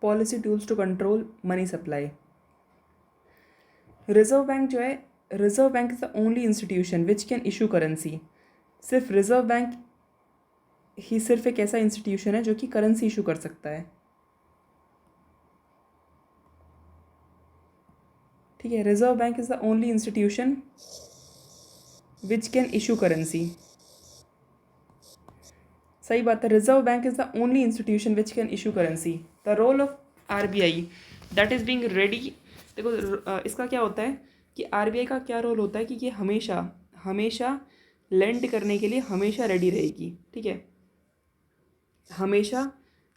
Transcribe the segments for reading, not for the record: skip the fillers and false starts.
Policy tools to control money supply. Reserve bank जो है, reserve bank is the only institution which can issue currency. सिर्फ reserve bank ही सिर्फ एक ऐसा इंस्टीट्यूशन है जो कि करेंसी इशू कर सकता है। ठीक है, reserve bank is the only institution which can issue currency. सही बात है, reserve bank is the only institution which can issue currency. The role of RBI that is being ready. देखो इसका क्या होता है कि आरबीआई का क्या रोल होता है कि ये हमेशा हमेशा लेंड करने के लिए हमेशा रेडी रहेगी। ठीक है, हमेशा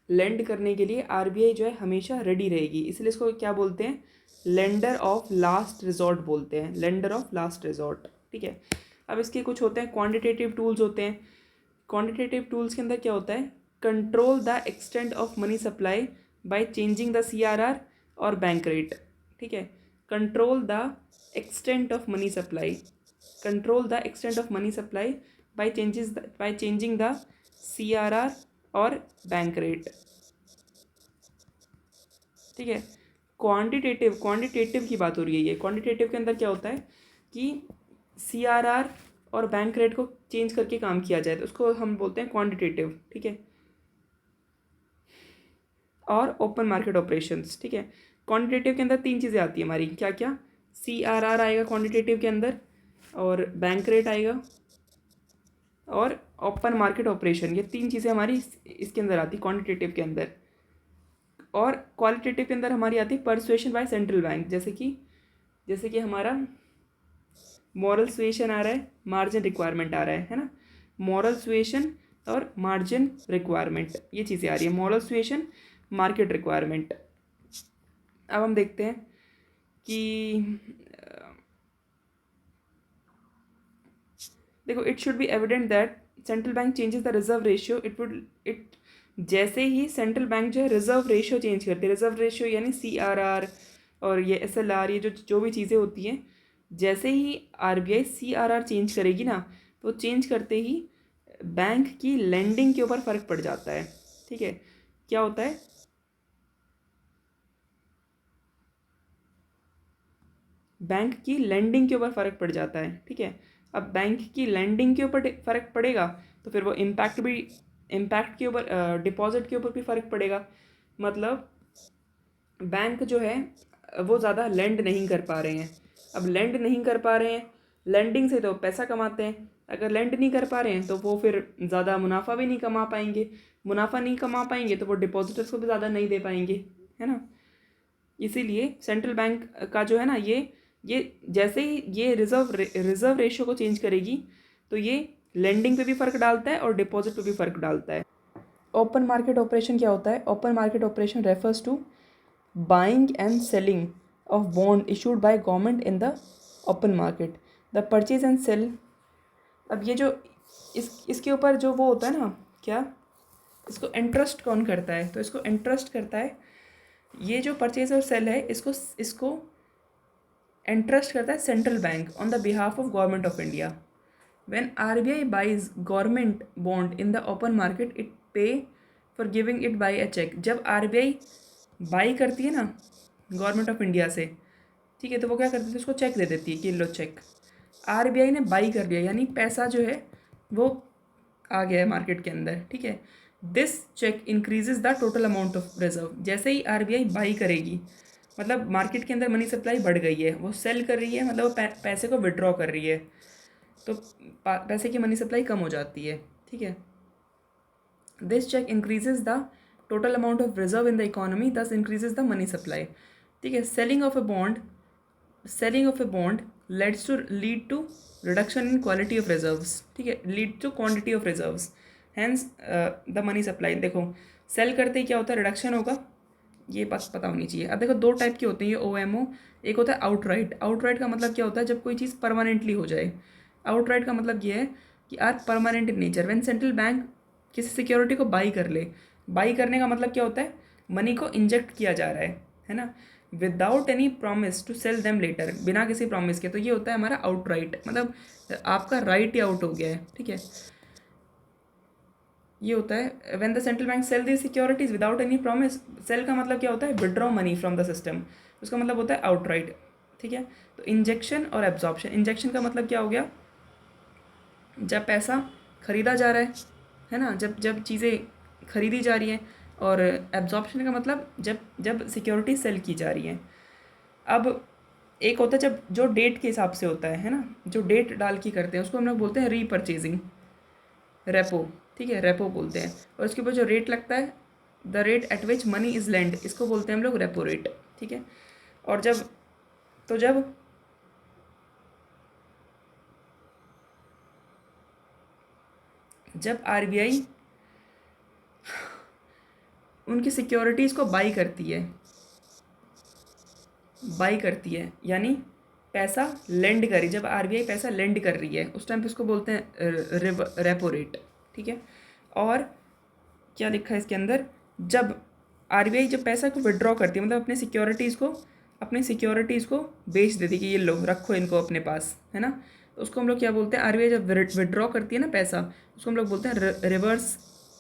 लेंड करने के लिए आरबीआई जो है हमेशा रेडी रहेगी, इसलिए इसको क्या बोलते हैं, लेंडर ऑफ लास्ट रिजॉर्ट बोलते हैं, लेंडर ऑफ लास्ट रिजॉर्ट। ठीक है, अब इसके कुछ होते हैं क्वांटिटेटिव टूल्स होते हैं। क्वांटिटेटिव टूल्स के अंदर क्या होता है, control the extent of money supply bye changing the CRR और बैंक रेट। ठीक है, control the extent of money supply, control the extent of money supply bye changing the CRR और बैंक रेट। ठीक है, क्वांटिटेटिव की बात हो रही है। ये क्वांटिटेटिव के अंदर क्या होता है कि सीआरआर और बैंक रेट को चेंज करके काम किया जाए तो उसको हम बोलते हैं क्वांटिटेटिव। ठीक है, और ओपन मार्केट ऑपरेशंस। ठीक है, क्वांटिटेटिव के अंदर तीन चीज़ें आती है हमारी, क्या क्या, सीआरआर आएगा क्वांटिटेटिव के अंदर, और बैंक रेट आएगा, और ओपन मार्केट ऑपरेशन। ये तीन चीज़ें हमारी इसके अंदर आती क्वांटिटेटिव के अंदर। और क्वालिटेटिव के अंदर हमारी आती है परसुएशन बाय सेंट्रल बैंक, जैसे कि हमारा मॉरल सुएशन आ रहा है, मार्जिन रिक्वायरमेंट आ रहा है ना, मॉरल सुएशन और मार्जिन रिक्वायरमेंट, ये चीज़ें आ रही है, मॉरल सुएशन, मार्केट रिक्वायरमेंट। अब हम देखते हैं कि देखो, it should be evident that central bank changes the reserve ratio, it जैसे ही सेंट्रल बैंक जो है रिजर्व रेशियो चेंज करती है, रिजर्व रेशियो यानी सीआरआर और ये एसएलआर, ये जो भी चीज़ें होती हैं, जैसे ही आरबीआई सीआरआर चेंज करेगी ना, तो चेंज करते ही बैंक की लेंडिंग के ऊपर फ़र्क पड़ जाता है। ठीक है, क्या होता है, बैंक की लेंडिंग के ऊपर फ़र्क पड़ जाता है। ठीक है, अब बैंक की लेंडिंग के ऊपर फ़र्क पड़ेगा तो फिर वो इम्पैक्ट के ऊपर, डिपॉजिट के ऊपर भी फ़र्क पड़ेगा। मतलब बैंक जो है वो ज़्यादा लेंड नहीं कर पा रहे हैं। अब लेंड नहीं कर पा रहे हैं, लेंडिंग से तो पैसा कमाते हैं, अगर लेंड नहीं कर पा रहे हैं तो वो फिर ज़्यादा मुनाफा भी नहीं कमा पाएंगे, मुनाफा नहीं कमा पाएंगे तो वो डिपॉजिटर्स को भी ज़्यादा नहीं दे पाएंगे, है ना। इसीलिए सेंट्रल बैंक का जो है ना, ये जैसे ही ये रिजर्व रेशियो को चेंज करेगी तो ये लेंडिंग पे भी फ़र्क डालता है और डिपॉजिट पे भी फ़र्क डालता है। ओपन मार्केट ऑपरेशन क्या होता है, open market operation refers to buying and selling of bond issued by government in the open market, the purchase and sale. अब ये जो इसके ऊपर जो वो होता है ना, क्या, इसको इंटरेस्ट कौन करता है, तो इसको इंटरेस्ट करता है, ये जो परचेज और सेल है इसको इंटरेस्ट करता है central bank on the behalf of government of India. When RBI buys government bond in the open market it pay for giving it by a cheque. जब आरबीआई बाई करती है ना government of India से, ठीक है, तो वो क्या करती है, उसको चेक दे देती है कि लो चेक। आरबीआई ने बाई कर लिया यानी पैसा जो है वो आ गया है मार्केट के अंदर। ठीक है, this check increases the total amount of reserve. जैसे ही आरबीआई बाई करेगी मतलब मार्केट के अंदर मनी सप्लाई बढ़ गई है, वो सेल कर रही है मतलब वो पैसे को विड्रॉ कर रही है, तो पैसे की मनी सप्लाई कम हो जाती है। ठीक है, this check increases the total amount of reserve in the economy, thus increases the money supply. ठीक है, selling of a bond lead to reduction in quality of reserves. ठीक है, lead to quantity of reserves, hence the money supply. देखो sell करते ही क्या होता है, रिडक्शन होगा, ये बस पता होनी चाहिए। अब देखो दो टाइप के होते हैं ये OMO, एक होता है आउटराइट। आउटराइट का मतलब क्या होता है, जब कोई चीज़ परमानेंटली हो जाए। आउटराइट का मतलब ये है कि are permanent in nature. When central bank किसी सिक्योरिटी को बाई कर ले, बाई करने का मतलब क्या होता है, मनी को इंजेक्ट किया जा रहा है ना, without any promise to sell them later, बिना किसी प्रॉमिस के, तो ये होता है हमारा आउटराइट, मतलब आपका राइट ही आउट हो गया है। ठीक है, ये होता है when the central bank sell the securities without any promise. Sell का मतलब क्या होता है, withdraw money from the system, उसका मतलब होता है आउटराइट, ठीक है। तो इंजेक्शन और एब्जॉर्प्शन, इंजेक्शन का मतलब क्या हो गया, जब पैसा खरीदा जा रहा है ना, जब जब चीज़ें खरीदी जा रही हैं, और एब्जॉर्प्शन का मतलब जब जब सिक्योरिटी सेल की जा रही है। अब एक होता है जब जो डेट के हिसाब से होता है ना, जो डेट डाल के करते हैं उसको हम लोग बोलते हैं रीपरचेजिंग, रेपो, ठीक है, रेपो बोलते हैं। और उसके ऊपर जो रेट लगता है, the rate at which money is lend, इसको बोलते हैं हम लोग रेपो रेट, ठीक है। और जब तो जब आरबीआई उनकी सिक्योरिटीज़ को बाई करती है यानी पैसा लेंड करी, जब आरबीआई पैसा लेंड कर रही है उस टाइम पे उसको बोलते हैं रेपो रेट, ठीक है। और क्या लिखा है इसके अंदर, जब आरबीआई जब पैसा को विड्रॉ करती है, मतलब अपनी सिक्योरिटीज़ को बेच देती है कि ये लो रखो इनको अपने पास, है ना, तो उसको हम लोग क्या बोलते हैं, आरबीआई जब विड्रॉ करती है ना पैसा, उसको हम लोग बोलते हैं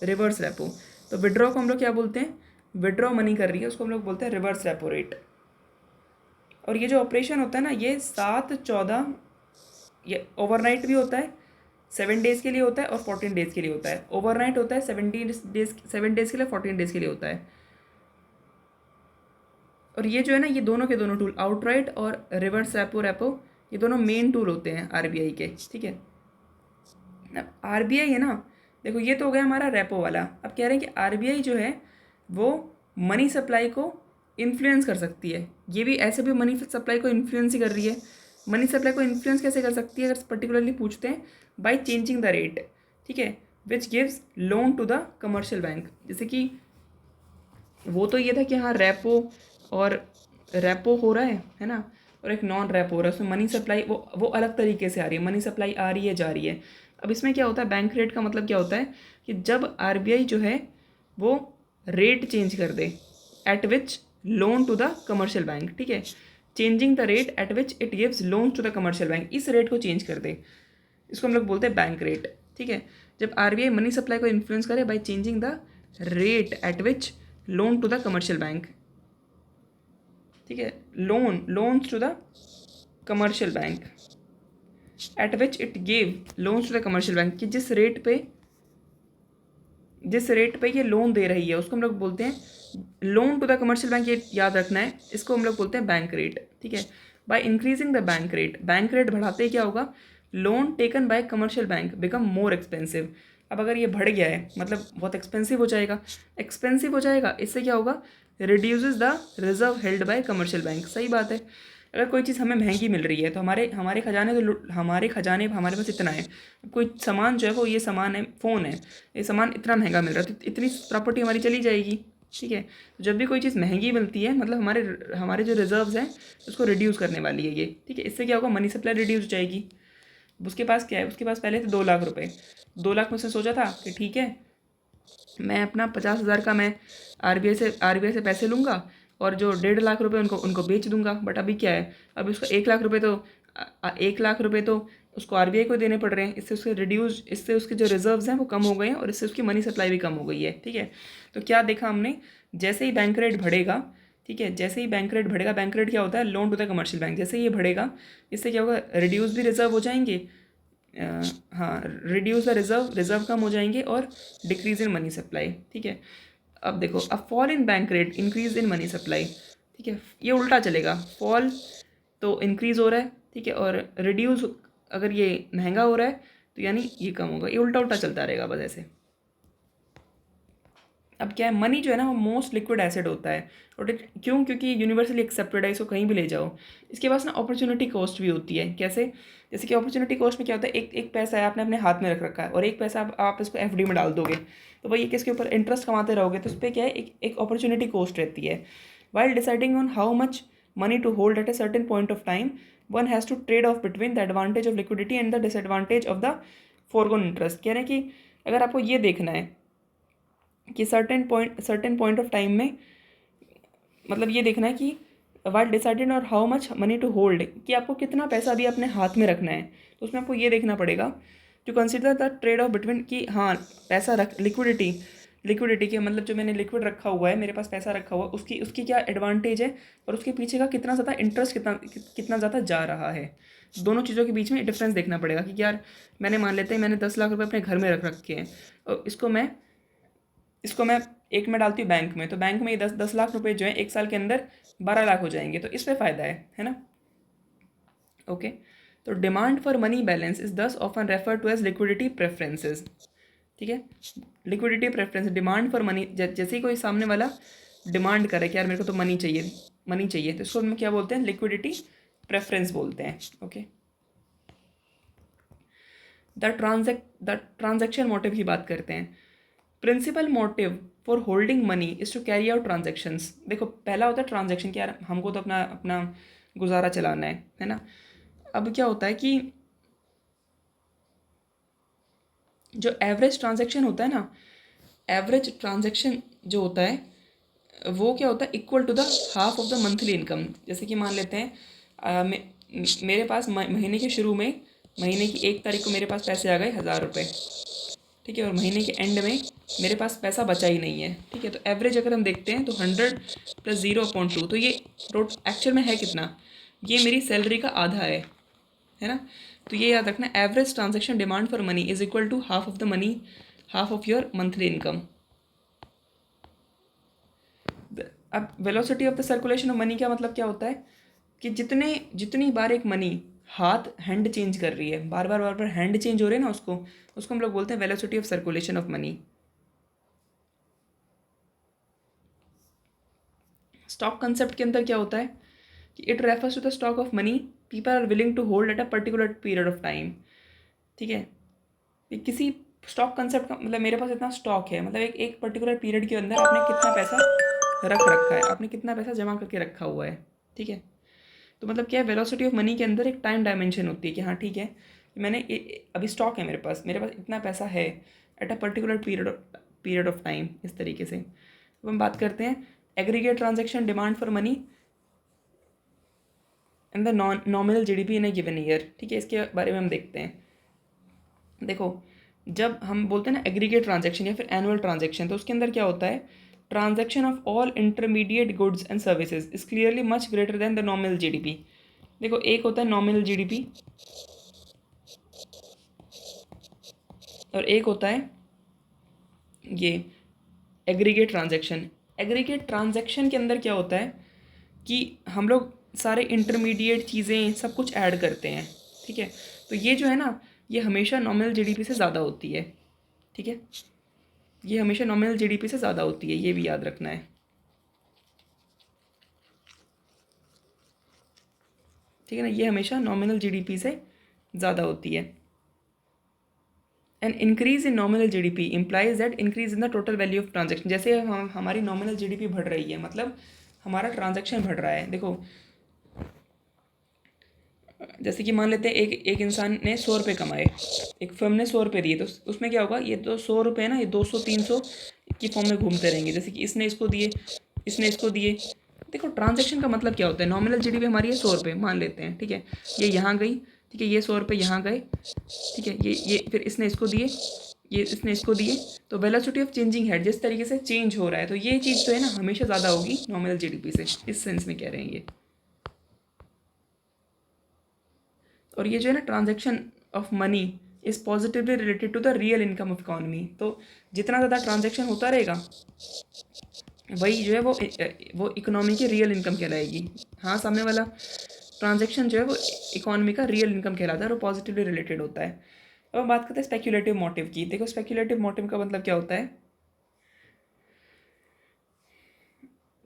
रिवर्स रेपो। तो विड्रॉ को हम लोग क्या बोलते हैं, विड्रॉ मनी कर रही है उसको हम लोग बोलते हैं रिवर्स रेपो रेट। और ये जो ऑपरेशन होता है ना, ये 7-14, ये ओवरनाइट भी होता है, 7 डेज़ के लिए होता है और 14 डेज़ के लिए होता है। ओवरनाइट होता है 7 डेज़ के लिए, 14 डेज़ के लिए होता है। और ये जो है ना, ये दोनों के दोनों टूल, आउटराइट और रिवर्स रेपो, ये दोनों मेन टूल होते हैं आरबीआई के, ठीक है। अब आरबीआई है ना, देखो ये तो हो गया हमारा रेपो वाला। अब कह रहे हैं कि आरबीआई जो है वो मनी सप्लाई को इन्फ्लुएंस कर सकती है, ये भी ऐसे भी मनी सप्लाई को इन्फ्लुएंस ही कर रही है। मनी सप्लाई को इन्फ्लुएंस कैसे कर सकती है, अगर पर्टिकुलरली पूछते हैं, बाय चेंजिंग द रेट, ठीक है, which gives loan to the commercial bank. जैसे कि वो तो ये था कि हाँ रेपो हो रहा है ना, और एक नॉन रेपो हो रहा है, उसमें मनी सप्लाई वो अलग तरीके से आ रही है, मनी सप्लाई आ रही है जा रही है। अब इसमें क्या होता है, बैंक रेट का मतलब क्या होता है कि जब आरबीआई जो है वो रेट चेंज कर दे, at which loan to the commercial bank, ठीक है, changing the rate at which it gives loan to the commercial bank, इस रेट को चेंज कर दे, इसको हम लोग बोलते हैं बैंक रेट, ठीक है। जब आरबीआई मनी सप्लाई को इन्फ्लुएंस करे by changing the rate at which loan to the commercial bank, ठीक है, loans to the commercial bank at which it gave loans to the commercial bank, कि जिस rate पे ये लोन दे रही है उसको हम लोग बोलते हैं loan to the commercial bank, ये याद रखना है, इसको हम लोग बोलते हैं बैंक रेट, ठीक है। By increasing the bank rate बढ़ाते ही क्या होगा, loan taken by commercial bank become more expensive. अब अगर ये बढ़ गया है मतलब बहुत एक्सपेंसिव हो जाएगा, इससे क्या होगा, reduces the reserve held by commercial bank. सही बात है, अगर कोई चीज़ हमें महंगी मिल रही है तो हमारे खजाने हमारे पास इतना है, कोई सामान जो है वो, ये सामान है, फ़ोन है, ये सामान इतना महंगा मिल रहा है तो इतनी प्रॉपर्टी हमारी चली जाएगी, ठीक है। तो जब भी कोई चीज़ महंगी मिलती है मतलब हमारे जो रिजर्व्स हैं उसको रिड्यूस करने वाली है ये, ठीक है। इससे क्या होगा, मनी सप्लाई रिड्यूस हो जाएगी। उसके पास क्या है, उसके पास पहले थे 2 लाख रुपए, 2 लाख में उसने सोचा था कि ठीक है मैं अपना 50,000 का मैं आरबीआई से पैसे लूँगा और जो 1.5 लाख रुपए उनको बेच दूंगा। बट अभी क्या है, अभी उसका 1 लाख रुपए तो 1 लाख रुपए तो उसको आरबीआई को देने पड़ रहे हैं, इससे उसके जो रिजर्व्स हैं वो कम हो गए हैं और इससे उसकी मनी सप्लाई भी कम हो गई है, ठीक है। तो क्या देखा हमने, जैसे ही बैंक रेट बढ़ेगा, ठीक है, जैसे ही बैंक रेट बढ़ेगा, बैंक रेट क्या होता है, loan to the commercial bank, जैसे ही ये बढ़ेगा इससे क्या होगा, रिड्यूस भी रिजर्व हो जाएंगे, हाँ रिड्यूस द रिजर्व कम हो जाएंगे और डिक्रीज इन मनी सप्लाई, ठीक है। अब देखो, अब fall in bank rate increase in money supply, ठीक है, ये उल्टा चलेगा, फॉल तो इंक्रीज हो रहा है, ठीक है, और रिड्यूस अगर ये महंगा हो रहा है तो यानी ये कम होगा, ये उल्टा उल्टा चलता रहेगा बस ऐसे। अब क्या है, मनी जो है ना वो मोस्ट लिक्विड एसेट होता है, और क्यों, क्योंकि यूनिवर्सली एक्सेप्टेड है, इसको कहीं भी ले जाओ। इसके पास ना अपॉर्चुनिटी कॉस्ट भी होती है, कैसे, जैसे कि अपॉर्चुनिटी कॉस्ट में क्या होता है, एक पैसा है आपने अपने हाथ में रख रखा है और एक पैसा आप इसको एफडी में डाल दोगे, तो भाई किसके ऊपर इंटरेस्ट कमाते रहोगे, तो उस पर क्या है, एक अपॉर्चुनिटी कॉस्ट रहती है। While deciding on how much money to hold at a certain point of time, one has to trade off between the advantage of liquidity and the disadvantage of the foregone interest. कह रहे हैं कि अगर आपको ये देखना है कि सर्टेन पॉइंट ऑफ टाइम में, मतलब ये देखना है कि वाइल डिसाइडेड और how much money to hold, कि आपको कितना पैसा भी अपने हाथ में रखना है, तो उसमें आपको ये देखना पड़ेगा to consider the trade off between कि हाँ पैसा रख लिक्विडिटी के मतलब जो मैंने लिक्विड रखा हुआ है, मेरे पास पैसा रखा हुआ है, उसकी उसकी क्या एडवांटेज है और उसके पीछे का कितना ज़्यादा इंटरेस्ट कितना ज़्यादा जा रहा है। दोनों चीज़ों के बीच में डिफरेंस देखना पड़ेगा कि यार मैंने मान लेते हैं मैंने 10 लाख रुपए अपने घर में रख रखे हैं और इसको मैं एक में डालती हूँ बैंक में, तो बैंक में ये 10 लाख रुपए जो है 1 साल के अंदर 12 लाख हो जाएंगे, तो इस पर फ़ायदा है ना। ओके, तो demand for money balance is thus often refer to as liquidity preferences. ठीक है, liquidity preference, demand for money, जैसे ही कोई सामने वाला डिमांड करे कि यार मेरे को तो मनी चाहिए, तो इसको हम क्या बोलते हैं, लिक्विडिटी प्रेफरेंस बोलते हैं। ओके, द ट्रांजैक्शन मोटिव की बात करते हैं। Principal motive for holding money is to carry out transactions. देखो पहला होता है ट्रांजेक्शन कि यार हमको तो अपना अपना गुजारा चलाना है ना। अब क्या होता है कि जो एवरेज ट्रांजैक्शन होता है ना, एवरेज ट्रांजैक्शन जो होता है वो क्या होता है, equal to the half of the monthly income. जैसे कि मान लेते हैं मेरे पास महीने के शुरू में, महीने की 1 तारीख को मेरे पास पैसे आ गए 1000 रुपये, ठीक है, और महीने के एंड में मेरे पास पैसा बचा ही नहीं है। ठीक है, तो एवरेज अगर हम देखते हैं तो 100 + 0.2, तो ये एक्चुअल में है कितना, ये मेरी सैलरी का आधा है ना। तो ये याद रखना, average transaction demand for money is equal to half of the money, half of your monthly income. अब velocity of the circulation of money का मतलब क्या होता है कि जितनी बार एक मनी हैंड चेंज कर रही है, बार बार हैंड चेंज हो रहे हैं ना, उसको हम लोग बोलते हैं velocity of circulation of money. Stock concept के अंदर क्या होता है कि it refers to the stock of money people are willing to hold at a particular period of time. ठीक है, किसी स्टॉक कंसेप्ट का मतलब मेरे पास इतना स्टॉक है, मतलब एक पर्टिकुलर पीरियड के अंदर आपने कितना पैसा रख रखा है, आपने कितना पैसा जमा करके रखा हुआ है। ठीक है, तो मतलब क्या है, वेलोसिटी ऑफ मनी के अंदर एक टाइम डायमेंशन होती है कि हाँ ठीक है, मैंने अभी स्टॉक है मेरे पास इतना पैसा है eight a particular period of time, इस तरीके से। अब हम बात करते हैं aggregate transaction demand for money and the nominal GDP in A given year. ठीक है, इसके बारे में हम देखते हैं। देखो जब हम बोलते हैं ना एग्रीगेट ट्रांजैक्शन या फिर एनुअल ट्रांजैक्शन, तो उसके अंदर क्या होता है, transaction of all intermediate goods and services is clearly much greater than the nominal GDP. देखो एक होता है नॉमिनल जीडीपी और एक होता है ये एग्रीगेट ट्रांजैक्शन। एग्रीगेट ट्रांजैक्शन के अंदर क्या होता है कि हम लोग सारे इंटरमीडिएट चीज़ें सब कुछ ऐड करते हैं। ठीक है, तो ये जो है ना, ये हमेशा नॉमिनल जीडीपी से ज़्यादा होती है। ठीक है, ये हमेशा नॉमिनल जीडीपी से ज़्यादा होती है, ये भी याद रखना है। ठीक है ना, ये हमेशा नॉमिनल जीडीपी से ज़्यादा होती है। An increase in nominal GDP implies that increase in the total value of transaction. जैसे हमारी नॉमिनल जीडीपी बढ़ रही है, मतलब हमारा ट्रांजैक्शन बढ़ रहा है। देखो जैसे कि मान लेते हैं एक इंसान ने 100 रुपये कमाए, एक फर्म ने 100 रुपये दिए, तो उसमें क्या होगा, ये तो 100 रुपये ना, ये 200-300 की फॉर्म में घूमते रहेंगे। जैसे कि इसने इसको दिए। देखो ट्रांजैक्शन का मतलब क्या होता है, नॉमिनल जीडीपी हमारी है 100 रुपये मान लेते हैं। ठीक है, ये यहाँ गई, ठीक है, ये 100 रुपये यहाँ गए, ठीक है, ये फिर इसने इसको दिए, ये इसने इसको दिए, तो वेलोसिटी ऑफ चेंजिंग है जिस तरीके से चेंज हो रहा है, तो ये चीज़ जो है ना हमेशा ज़्यादा होगी नॉमिनल जीडीपी से, इस सेंस में कह रहे हैं ये। और ये जो है ना transaction of money is positively related to the real income of economy. तो जितना ज़्यादा ट्रांजैक्शन होता रहेगा वही जो है वो इकोनॉमी की रियल इनकम कहलाएगी। हाँ, सामने वाला ट्रांजैक्शन जो है वो इकोनॉमी का रियल इनकम कहलाता है और पॉजिटिवली रिलेटेड होता है। अब हम बात करते हैं स्पेक्यूलेटिव मोटिव की। देखो स्पेक्यूलेटिव मोटिव का मतलब क्या होता है,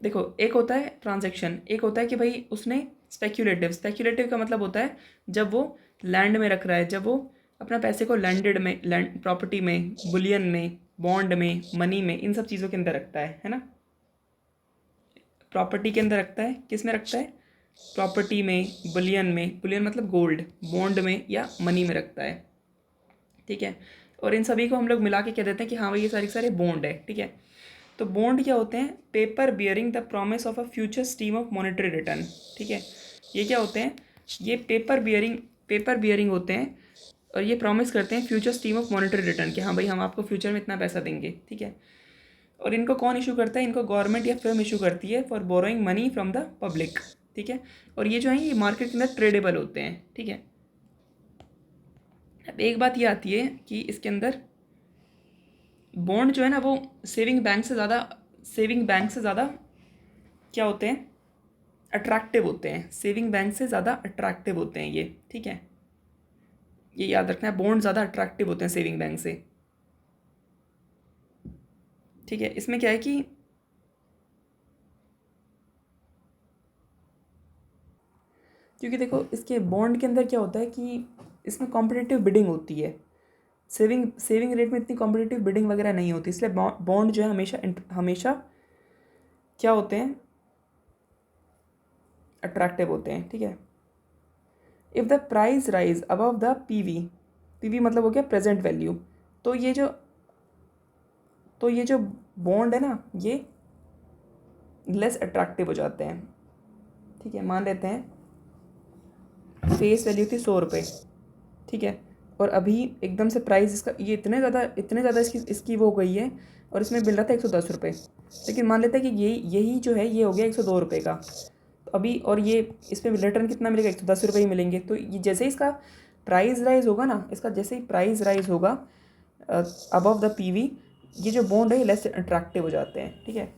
देखो एक होता है ट्रांजैक्शन, एक होता है कि भाई उसने स्पेक्यूलेटिव का मतलब होता है जब वो लैंड में रख रहा है, जब वो अपना पैसे को लैंडेड में, लैंड प्रॉपर्टी में, बुलियन में, बॉन्ड में, मनी में, इन सब चीज़ों के अंदर रखता है ना। प्रॉपर्टी के अंदर रखता है, किस में रखता है, प्रॉपर्टी में, बुलियन मतलब गोल्ड, बॉन्ड में या मनी में रखता है। ठीक है, और इन सभी को हम लोग मिला के कह देते हैं कि हाँ भाई ये सारे बॉन्ड है। ठीक है, तो बॉन्ड क्या होते हैं, paper bearing the promise of a future stream of monetary return. ठीक है, ये क्या होते हैं, ये पेपर बियरिंग होते हैं और ये प्रॉमिस करते हैं future stream of monetary return कि हाँ भाई हम आपको फ्यूचर में इतना पैसा देंगे, ठीक है। और इनको कौन इशू करता है? इनको गवर्नमेंट या फर्म इशू करती है for borrowing money from the public, ठीक है। और ये जो है ये मार्केट के अंदर ट्रेडेबल होते हैं, ठीक है। अब एक बात ये आती है कि इसके अंदर बॉन्ड जो है ना वो सेविंग बैंक से ज़्यादा क्या होते हैं? अट्रैक्टिव होते हैं। सेविंग बैंक से ज़्यादा अट्रैक्टिव होते हैं ये, ठीक है। ये याद रखना है, बॉन्ड ज़्यादा अट्रैक्टिव होते हैं सेविंग बैंक से, ठीक है। इसमें क्या है कि क्योंकि देखो इसके बॉन्ड के अंदर क्या होता है कि इसमें कॉम्पिटिटिव बिडिंग होती है। सेविंग रेट में इतनी कॉम्पिटिटिव बिडिंग वगैरह नहीं होती, इसलिए बॉन्ड जो है हमेशा क्या होते हैं? अट्रैक्टिव होते हैं, ठीक है। If the price rise above the PV मतलब हो गया प्रेजेंट वैल्यू, तो ये जो बॉन्ड है ना ये लेस अट्रैक्टिव हो जाते हैं, ठीक है। मान लेते हैं फेस वैल्यू थी 100 रुपये, ठीक है। और अभी एकदम से प्राइस इसका ये इतने ज़्यादा इसकी वो हो गई है और इसमें मिल रहा था 110 रुपये, लेकिन मान लेते हैं कि यही जो है ये हो गया 102 रुपये का। तो अभी और ये इस पर रिटर्न कितना मिलेगा? 110 रुपये ही मिलेंगे। तो ये जैसे ही इसका प्राइस राइज होगा ना, इसका जैसे ही प्राइस राइज होगा अबव द पीवी, ये जो बॉन्ड है ये लेस अट्रैक्टिव हो जाते हैं, ठीक है।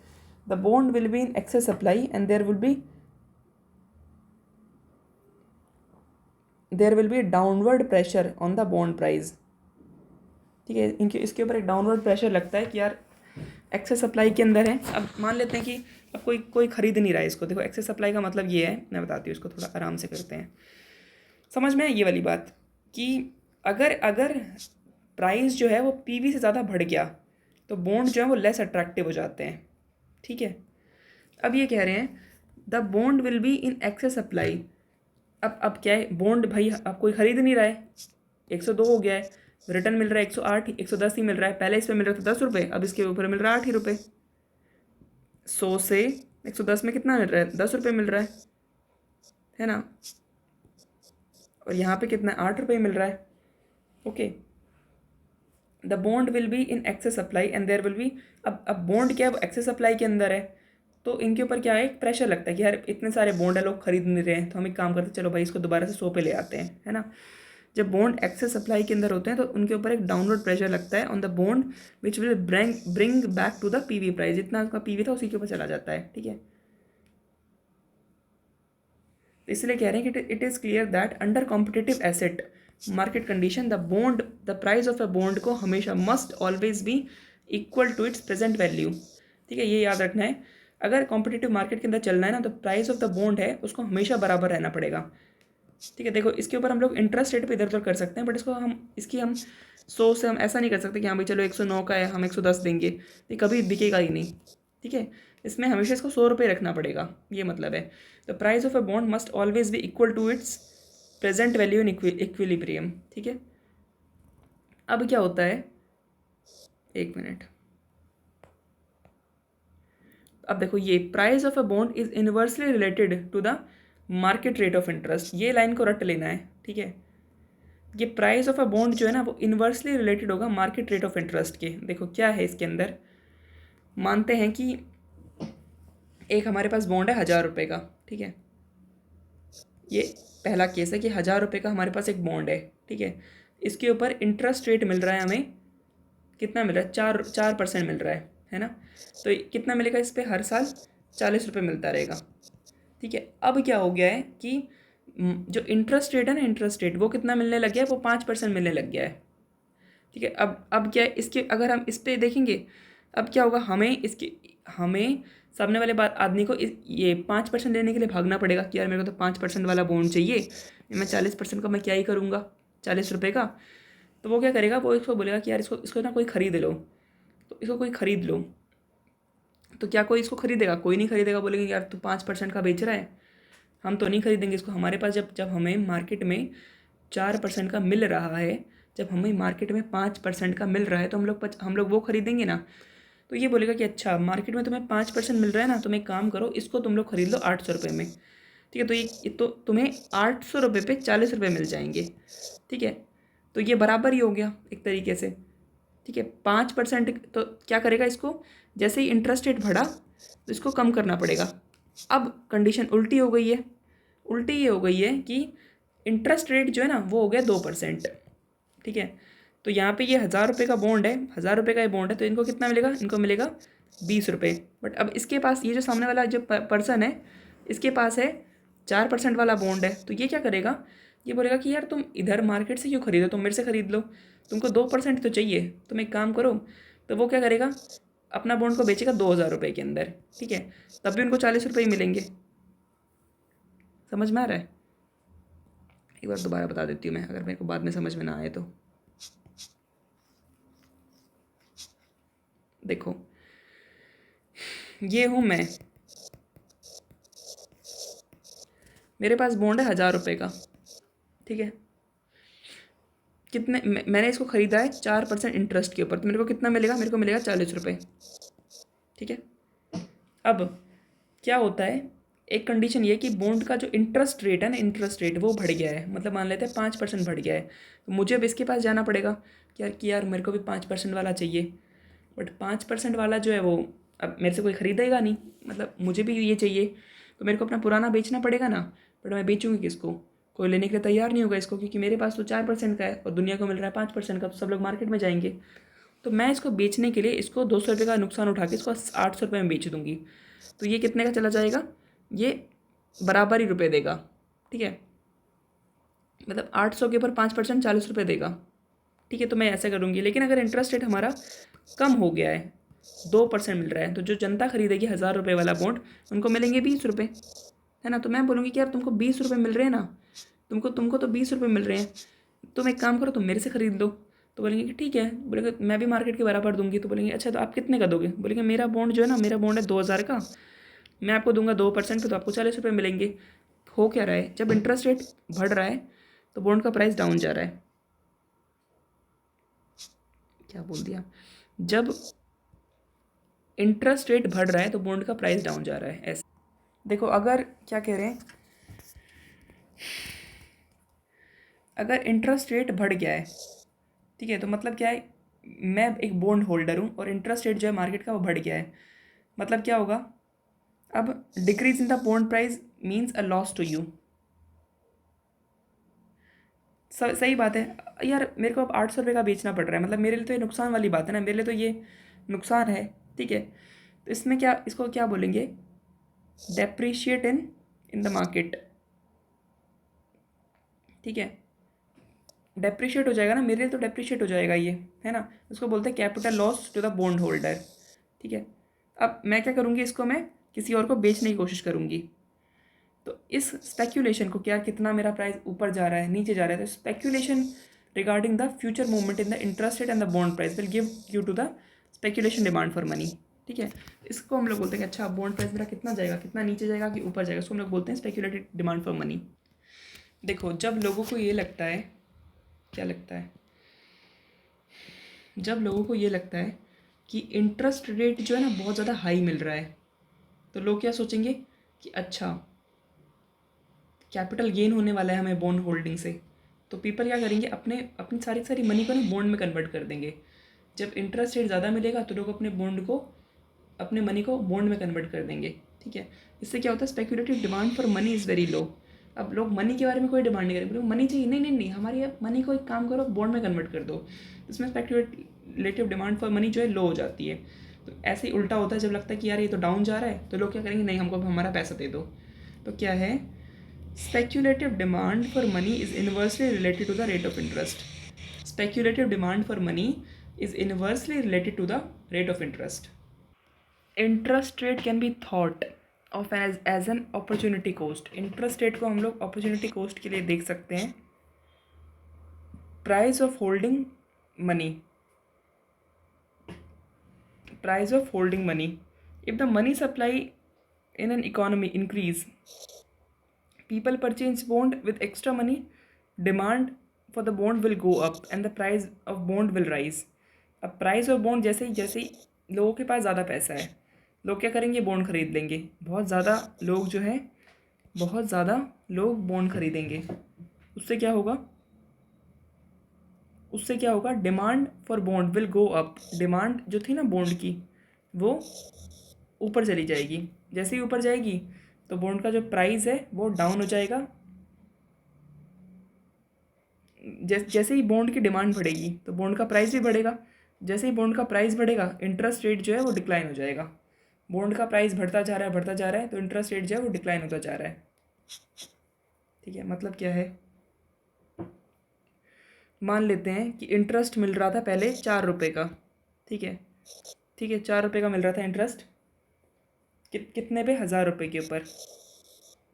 The bond will be in excess supply and there will be downward pressure on the bond price, ठीक है। इनके इसके ऊपर एक डाउनवर्ड प्रेशर लगता है कि यार एक्सेस सप्लाई के अंदर है। अब मान लेते हैं कि अब कोई खरीद नहीं रहा है इसको। देखो एक्सेस सप्लाई का मतलब ये है, मैं बताती हूँ इसको, थोड़ा आराम से करते हैं। समझ में है ये वाली बात कि अगर प्राइस जो है वो पीवी से ज़्यादा बढ़ गया तो बॉन्ड जो है वो लेस अट्रैक्टिव हो जाते हैं, ठीक है। अब ये कह रहे हैं the bond will be in excess supply. अब क्या है? बॉन्ड भाई अब कोई खरीद नहीं रहा है, 102 हो गया है, रिटर्न मिल रहा है 108 110 ही मिल रहा है। पहले इस पर मिल रहा था 10 रुपये, अब इसके ऊपर मिल रहा है 8 ही रुपये। 100 से 110 में कितना मिल रहा है? 10 रुपये मिल रहा है ना। और यहाँ पे कितना 8 रुपये मिल रहा है, okay. The bond will be in excess supply and there will be, अब बॉन्ड क्या है? एक्सेस सप्लाई के अंदर है, तो इनके ऊपर क्या है? एक प्रेशर लगता है कि यार इतने सारे बॉन्ड है, लोग खरीद नहीं रहे हैं, तो हम एक काम करते हैं, चलो भाई इसको दोबारा से 100 पे ले आते हैं, है ना। जब बॉन्ड एक्सेस सप्लाई के अंदर होते हैं तो उनके ऊपर एक डाउनवर्ड प्रेशर लगता है on the bond which will bring back to the PV price. जितना उसका पीवी था उसी के ऊपर चला जाता है, ठीक है। इसलिए कह रहे हैं कि it is clear that under competitive asset market condition the price of a bond को हमेशा must always be equal to its present value, ठीक है। ये याद रखना है, अगर कॉम्पिटिटिव मार्केट के अंदर चलना है ना तो प्राइस ऑफ द बॉन्ड है उसको हमेशा बराबर रहना पड़ेगा, ठीक है। देखो इसके ऊपर हम लोग इंटरेस्ट रेट पे इधर उधर कर सकते हैं, बट हम 100 से हम ऐसा नहीं कर सकते कि हाँ भाई चलो 109 का है हम 110 देंगे, ये कभी बिकेगा ही नहीं, ठीक है। इसमें हमेशा इसको 100 रुपये रखना पड़ेगा, ये मतलब है। The price of a bond must always be equal to its present value in equilibrium, ठीक है। अब क्या होता है, एक मिनट, अब देखो ये price of a bond is inversely related to the market rate of interest, ये लाइन को रट लेना है, ठीक है। ये प्राइस ऑफ अ बॉन्ड जो है ना वो इनवर्सली रिलेटेड होगा मार्केट रेट ऑफ इंटरेस्ट के। देखो क्या है इसके अंदर, मानते हैं कि एक हमारे पास बॉन्ड है 1000 रुपये का, ठीक है। ये पहला केस है कि 1000 रुपये का हमारे पास एक बॉन्ड है, ठीक है। इसके ऊपर इंटरेस्ट रेट मिल रहा है हमें, कितना मिल रहा है? 4% मिल रहा है ना। तो कितना मिलेगा इस पर? हर साल 40 रुपये मिलता रहेगा, ठीक है। अब क्या हो गया है कि जो इंटरेस्ट रेट है ना, इंटरेस्ट रेट वो कितना मिलने लग गया है? वो 5% मिलने लग गया है, ठीक है। अब क्या है इसके, अगर हम इस पर देखेंगे अब क्या होगा, हमें सामने वाले बात आदमी को ये 5% लेने के लिए भागना पड़ेगा कि यार मेरे को तो 5% वाला बॉन्ड चाहिए, मैं 40% का मैं क्या ही करूँगा 40 रुपये का। तो वो क्या करेगा, वो इसको बोलेगा कि यार इसको ना कोई ख़रीद लो, तो इसको कोई ख़रीद लो। तो क्या कोई इसको खरीदेगा? कोई नहीं खरीदेगा, बोलेंगे यार तू 5% का बेच रहा है, हम तो नहीं खरीदेंगे इसको। हमारे पास जब हमें मार्केट में 4% का मिल रहा है, जब हमें मार्केट में 5% का मिल रहा है तो हम लोग वो खरीदेंगे ना। तो ये बोलेगा कि अच्छा मार्केट में तुम्हें 5% मिल रहा है ना, तुम एक काम करो इसको तुम लोग खरीद लो 800 रुपये में, ठीक है। तो ये तो तुम्हें 800 रुपये पे 40 रुपये मिल जाएंगे, ठीक है। तो ये बराबर ही हो गया एक तरीके से, ठीक है। 5% तो क्या करेगा इसको, जैसे ही इंटरेस्ट रेट बढ़ा तो इसको कम करना पड़ेगा। अब कंडीशन उल्टी हो गई है, उल्टी ये हो गई है कि इंटरेस्ट रेट जो है ना वो हो गया 2%, ठीक है। तो यहाँ पे ये 1000 रुपये का बॉन्ड है, 1000 रुपये का ये बॉन्ड है, तो इनको कितना मिलेगा, इनको मिलेगा 20 रुपये। बट अब इसके पास ये जो सामने वाला जो पर्सन है इसके पास है 4% वाला बॉन्ड है, तो ये क्या करेगा, ये बोलेगा कि यार तुम इधर मार्केट से क्यों खरीदो, तुम मेरे से खरीद लो, तुमको 2% तो चाहिए, तुम एक काम करो। तो वो क्या करेगा, अपना बॉन्ड को बेचेगा 2000 रुपये के अंदर, ठीक है। तब भी उनको 40 रुपये ही मिलेंगे। समझ में आ रहा है? एक बार दोबारा बता देती हूँ मैं, अगर मेरे को बाद में समझ में ना आए तो। देखो ये हूँ मैं, मेरे पास बॉन्ड है 1000 रुपये का, ठीक है। कितने मैंने इसको ख़रीदा है 4% इंटरेस्ट के ऊपर, तो मेरे को कितना मिलेगा, मेरे को मिलेगा 40 रुपये, ठीक है। अब क्या होता है, एक कंडीशन ये कि बॉन्ड का जो इंटरेस्ट रेट है ना, इंटरेस्ट रेट वो बढ़ गया है, मतलब मान लेते हैं 5% बढ़ गया है, तो मुझे अब इसके पास जाना पड़ेगा कि यार मेरे को भी 5% वाला चाहिए। बट 5% वाला जो है वो अब मेरे से कोई ख़रीदेगा नहीं, मतलब मुझे भी ये चाहिए, तो मेरे को अपना पुराना बेचना पड़ेगा ना। बट मैं बेचूँगी किसको, कोई लेने के लिए तैयार नहीं होगा इसको, क्योंकि मेरे पास तो 4% का है और दुनिया को मिल रहा है 5% का, तो सब लोग मार्केट में जाएंगे। तो मैं इसको बेचने के लिए इसको 200 रुपये का नुकसान उठा के इसको 800 रुपये में बेच दूँगी। तो ये कितने का चला जाएगा, ये बराबर ही रुपये देगा, ठीक है। मतलब 800 के ऊपर 5% 40 रुपये देगा, ठीक है। तो मैं ऐसा करूँगी, लेकिन अगर इंटरेस्ट रेट हमारा कम हो गया है, 2% मिल रहा है, तो जो जनता खरीदेगी 1000 रुपये वाला बॉन्ड उनको मिलेंगे 20 रुपये, है ना। तो मैं बोलूँगी कि यार तुमको 20 रुपये मिल रहे हैं ना, तुमको तो 20 रुपये मिल रहे हैं, तुम एक काम करो, तुम मेरे से खरीद लो। तो बोलेंगे कि ठीक है, बोलेंगे मैं भी मार्केट के बराबर दूंगी। तो बोलेंगे अच्छा तो आप कितने का दोगे, बोलेंगे मेरा बॉन्ड जो है ना, मेरा बॉन्ड है 2000 का, मैं आपको दूंगा 2% पे, तो आपको 40 रुपये मिलेंगे। हो क्या रहा है, जब इंटरेस्ट रेट बढ़ रहा है तो बॉन्ड का प्राइस डाउन जा रहा है। क्या बोल दिया, जब इंटरेस्ट रेट बढ़ रहा है तो बॉन्ड का प्राइस डाउन जा रहा है, ऐसे। देखो अगर क्या कह रहे हैं, अगर इंटरेस्ट रेट बढ़ गया है, ठीक है, तो मतलब क्या है, मैं एक बॉन्ड होल्डर हूँ और इंटरेस्ट रेट जो है मार्केट का वो बढ़ गया है, मतलब क्या होगा, अब decrease in the bond price means a loss to you. सही बात है यार, मेरे को अब 800 रुपये का बेचना पड़ रहा है, मतलब मेरे लिए तो ये नुकसान वाली बात है ना, मेरे लिए तो ये नुकसान है, ठीक है। तो इसमें क्या, इसको क्या बोलेंगे, डेप्रिशिएट इन द मार्केट, ठीक है। डेप्रिशिएट हो जाएगा ना, मेरे लिए तो डेप्रिशिएट हो जाएगा ये, है ना। उसको बोलते हैं capital loss to the bond holder, ठीक है। अब मैं क्या करूँगी, इसको मैं किसी और को बेचने की कोशिश करूँगी। तो इस स्पेक्यूलेशन को, क्या कितना मेरा प्राइस ऊपर जा रहा है नीचे जा रहा है, तो speculation regarding the future movement in the interest rate and the bond price will give you to the speculation demand for money, ठीक है। इसको हम लोग बोलते हैं कि अच्छा बॉन्ड प्राइस मेरा कितना जाएगा, कितना नीचे जाएगा कि ऊपर जाएगा, इसको हम लोग बोलते हैं स्पेक्यूलेटेड डिमांड फॉर मनी। देखो जब लोगों को ये लगता है, क्या लगता है, जब लोगों को ये लगता है कि इंटरेस्ट रेट जो है ना बहुत ज़्यादा हाई मिल रहा है, तो लोग क्या सोचेंगे कि अच्छा कैपिटल गेन होने वाला है हमें बॉन्ड होल्डिंग से, तो पीपल क्या करेंगे, अपनी सारी सारी मनी को ना बॉन्ड में कन्वर्ट कर देंगे। जब इंटरेस्ट रेट ज़्यादा मिलेगा तो लोग अपने मनी को बॉन्ड में कन्वर्ट कर देंगे, ठीक है। इससे क्या होता है, speculative demand for money is very low. अब लोग मनी के बारे में कोई डिमांड नहीं करेंगे, मनी चाहिए, नहीं नहीं नहीं, हमारी मनी को एक काम करो बॉन्ड में कन्वर्ट कर दो। इसमें स्पेक्यूलेटिव डिमांड फॉर मनी जो है लो हो जाती है। तो ऐसे ही उल्टा होता है, जब लगता है कि यार ये तो डाउन जा रहा है, तो लोग क्या करेंगे, नहीं हमको हमारा पैसा दे दो। तो क्या है, speculative demand for money is inversely related to the rate of interest. Speculative demand for money is inversely related to the rate of interest. Interest rate can be thought of as an opportunity cost. Interest rate को हम लोग opportunity cost के लिए देख सकते हैं. Price of holding money. Price of holding money. If the money supply in an economy increase, people purchase bond with extra money, demand for the bond will go up and the price of bond will rise. अब price of bond जैसे ही लोगों के पास ज़्यादा पैसा है, लोग क्या करेंगे, बॉन्ड खरीद लेंगे। बहुत ज़्यादा लोग बॉन्ड खरीदेंगे। उससे क्या होगा, उससे क्या होगा, demand for bond will go up. Demand जो थी ना बॉन्ड की वो ऊपर चली जाएगी। जैसे ही ऊपर जाएगी तो बॉन्ड का जो प्राइस है वो डाउन हो जाएगा। जैसे ही बॉन्ड की डिमांड बढ़ेगी तो बॉन्ड का प्राइस भी बढ़ेगा। जैसे ही बॉन्ड का प्राइस बढ़ेगा इंटरेस्ट रेट जो है वो डिक्लाइन हो जाएगा। बॉन्ड का प्राइस बढ़ता जा रहा है बढ़ता जा रहा है तो इंटरेस्ट रेट जो है वो डिक्लाइन होता जा रहा है। ठीक है, मतलब क्या है, मान लेते हैं कि इंटरेस्ट मिल रहा था पहले 4 रुपये का। ठीक है, ठीक है, 4 रुपये का मिल रहा था इंटरेस्ट। कितने पे, 1000 रुपये के ऊपर।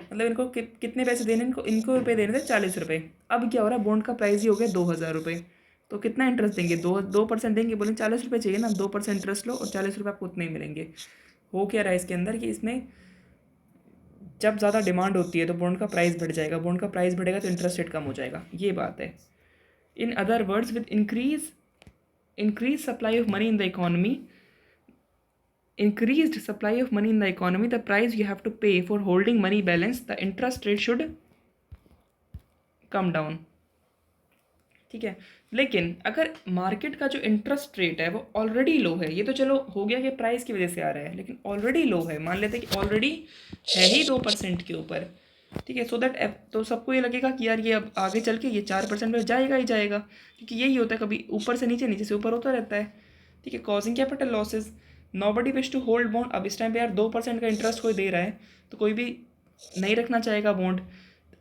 मतलब इनको कितने पैसे देने, इनको इनको रुपये देने थे 40 रुपये। अब क्या हो रहा है, बॉन्ड का प्राइस ही हो गया 2000 रुपये। तो कितना इंटरेस्ट देंगे, 2% देंगे। बोले 40 रुपये चाहिए ना, 2% इंटरेस्ट लो और 40 रुपये आपको उतने ही मिलेंगे। हो क्या रहा है इसके अंदर कि इसमें जब ज़्यादा डिमांड होती है तो बॉन्ड का प्राइस बढ़ जाएगा, बॉन्ड का प्राइस बढ़ेगा तो इंटरेस्ट रेट कम हो जाएगा, ये बात है। In other words, with increased supply of money in the economy, increased supply of money in the economy, the price you have to pay for holding money balance, the interest rate should come down। ठीक है, लेकिन अगर market का जो interest rate है वो already लो है, ये तो चलो हो गया कि प्राइस की वजह से आ रहा है, लेकिन ऑलरेडी लो है, मान लेते हैं कि ऑलरेडी है ही 2% के ऊपर। ठीक है, सो दैट तो सबको ये लगेगा कि यार ये अब आगे चल के ये 4% पे जाएगा ही जाएगा, क्योंकि यही होता है, कभी ऊपर से नीचे, नीचे से ऊपर होता रहता है। ठीक है, causing capital losses, nobody wish to hold bond. अब इस टाइम पे यार 2% का इंटरेस्ट कोई दे रहा है तो कोई भी नहीं रखना चाहेगा bond.